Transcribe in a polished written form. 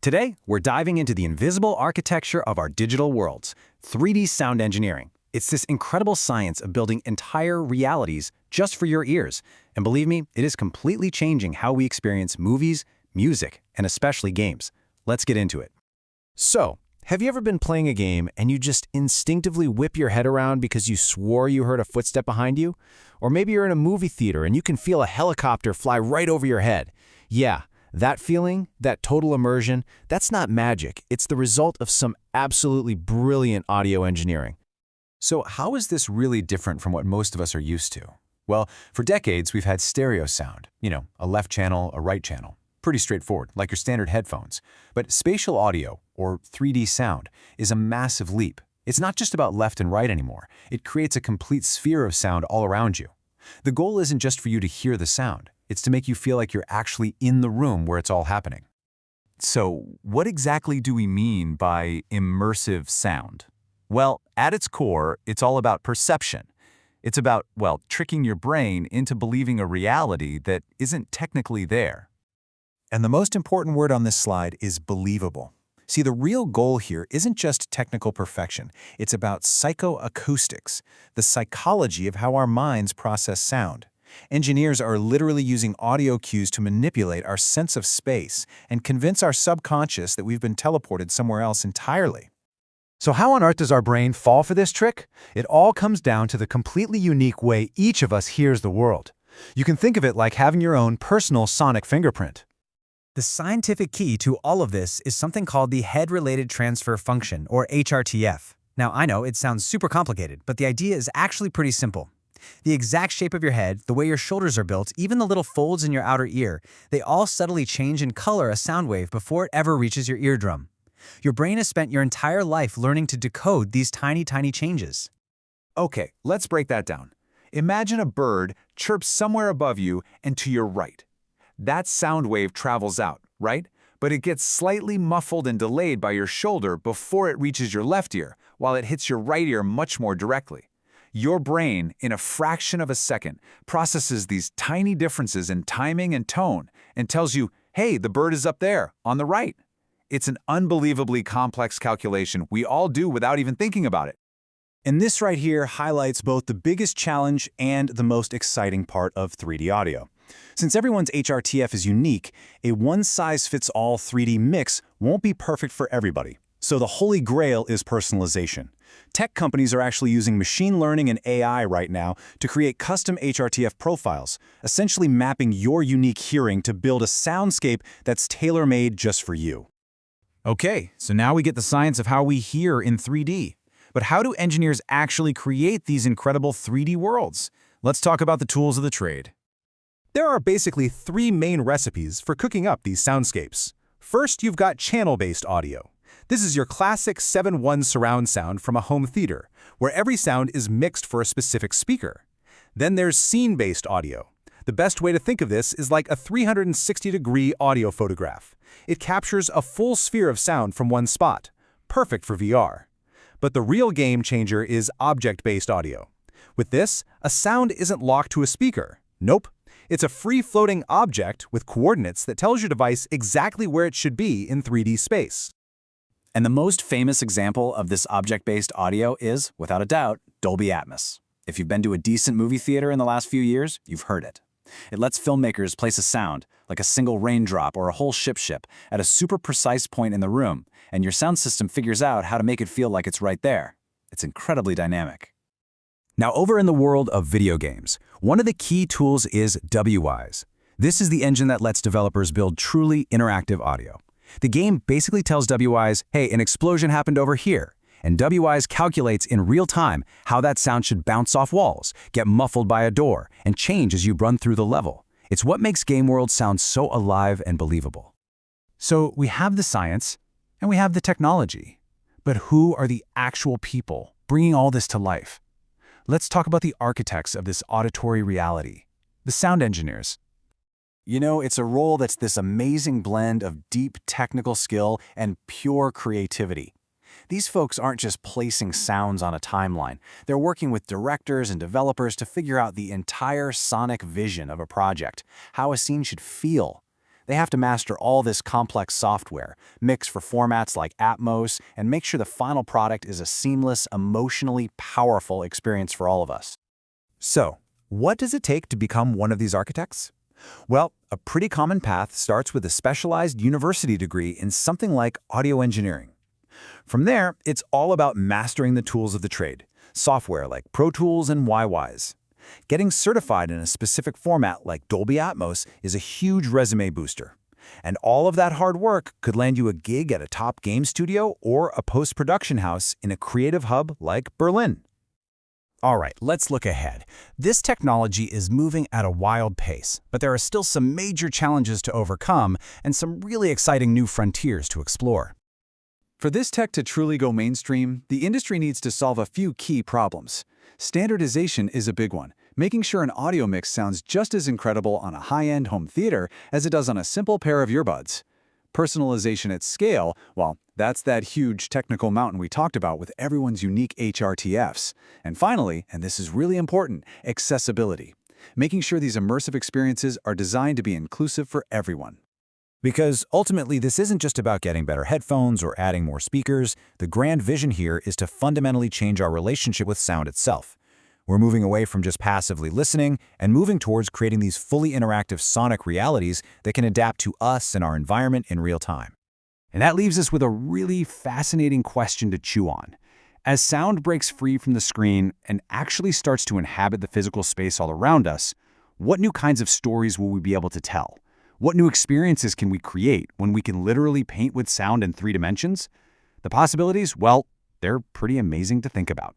Today, we're diving into the invisible architecture of our digital worlds, 3D sound engineering. It's this incredible science of building entire realities just for your ears. And believe me, it is completely changing how we experience movies, music, and especially games. Let's get into it. So, have you ever been playing a game and you just instinctively whip your head around because you swore you heard a footstep behind you? Or maybe you're in a movie theater and you can feel a helicopter fly right over your head. Yeah, that feeling, that total immersion, that's not magic. It's the result of some absolutely brilliant audio engineering. So how is this really different from what most of us are used to? Well, for decades, we've had stereo sound. A left channel, a right channel. Pretty straightforward, like your standard headphones. But spatial audio, or 3D sound, is a massive leap. It's not just about left and right anymore. It creates a complete sphere of sound all around you. The goal isn't just for you to hear the sound. It's to make you feel like you're actually in the room where it's all happening. So, what exactly do we mean by immersive sound? Well, at its core, it's all about perception. It's about, tricking your brain into believing a reality that isn't technically there. And the most important word on this slide is believable. See, the real goal here isn't just technical perfection. It's about psychoacoustics, the psychology of how our minds process sound. Engineers are literally using audio cues to manipulate our sense of space and convince our subconscious that we've been teleported somewhere else entirely. So how on earth does our brain fall for this trick? It all comes down to the completely unique way each of us hears the world. You can think of it like having your own personal sonic fingerprint. The scientific key to all of this is something called the head-related transfer function, or HRTF. Now, I know it sounds super complicated, but the idea is actually pretty simple. The exact shape of your head, the way your shoulders are built, even the little folds in your outer ear, they all subtly change and color a sound wave before it ever reaches your eardrum. Your brain has spent your entire life learning to decode these tiny changes. Okay, let's break that down. Imagine a bird chirps somewhere above you and to your right. That sound wave travels out, right? But it gets slightly muffled and delayed by your shoulder before it reaches your left ear, while it hits your right ear much more directly. Your brain, in a fraction of a second, processes these tiny differences in timing and tone and tells you, hey, the bird is up there, on the right. It's an unbelievably complex calculation we all do without even thinking about it. And this right here highlights both the biggest challenge and the most exciting part of 3D audio. Since everyone's HRTF is unique, a one-size-fits-all 3D mix won't be perfect for everybody. So the holy grail is personalization. Tech companies are actually using machine learning and AI right now to create custom HRTF profiles, essentially mapping your unique hearing to build a soundscape that's tailor-made just for you. Okay, so now we get the science of how we hear in 3D. But how do engineers actually create these incredible 3D worlds? Let's talk about the tools of the trade. There are basically three main recipes for cooking up these soundscapes. First, you've got channel-based audio. This is your classic 7:1 surround sound from a home theater, where every sound is mixed for a specific speaker. Then there's scene-based audio. The best way to think of this is like a 360-degree audio photograph. It captures a full sphere of sound from one spot, perfect for VR. But the real game changer is object-based audio. With this, a sound isn't locked to a speaker. Nope. It's a free-floating object with coordinates that tells your device exactly where it should be in 3D space. And the most famous example of this object-based audio is, without a doubt, Dolby Atmos. If you've been to a decent movie theater in the last few years, you've heard it. It lets filmmakers place a sound, like a single raindrop or a whole ship, at a super precise point in the room, and your sound system figures out how to make it feel like it's right there. It's incredibly dynamic. Now, over in the world of video games, one of the key tools is Wwise. This is the engine that lets developers build truly interactive audio. The game basically tells Wwise, hey, an explosion happened over here, and Wwise calculates in real time how that sound should bounce off walls, get muffled by a door, and change as you run through the level. It's what makes game worlds sound so alive and believable. So we have the science, and we have the technology. But who are the actual people bringing all this to life? Let's talk about the architects of this auditory reality, the sound engineers. It's a role that's this amazing blend of deep technical skill and pure creativity. These folks aren't just placing sounds on a timeline. They're working with directors and developers to figure out the entire sonic vision of a project, how a scene should feel. They have to master all this complex software, mix for formats like Atmos, and make sure the final product is a seamless, emotionally powerful experience for all of us. So, what does it take to become one of these architects? Well, a pretty common path starts with a specialized university degree in something like audio engineering. From there, it's all about mastering the tools of the trade, software like Pro Tools and Wwise. Getting certified in a specific format like Dolby Atmos is a huge resume booster. And all of that hard work could land you a gig at a top game studio or a post-production house in a creative hub like Berlin. All right, let's look ahead. This technology is moving at a wild pace, but there are still some major challenges to overcome and some really exciting new frontiers to explore. For this tech to truly go mainstream, the industry needs to solve a few key problems. Standardization is a big one, making sure an audio mix sounds just as incredible on a high-end home theater as it does on a simple pair of earbuds. Personalization at scale, well, that's that huge technical mountain we talked about with everyone's unique HRTFs. And finally, and this is really important, accessibility. Making sure these immersive experiences are designed to be inclusive for everyone. Because ultimately, this isn't just about getting better headphones or adding more speakers. The grand vision here is to fundamentally change our relationship with sound itself. We're moving away from just passively listening and moving towards creating these fully interactive sonic realities that can adapt to us and our environment in real time. And that leaves us with a really fascinating question to chew on. As sound breaks free from the screen and actually starts to inhabit the physical space all around us, what new kinds of stories will we be able to tell? What new experiences can we create when we can literally paint with sound in 3 dimensions? The possibilities, well, they're pretty amazing to think about.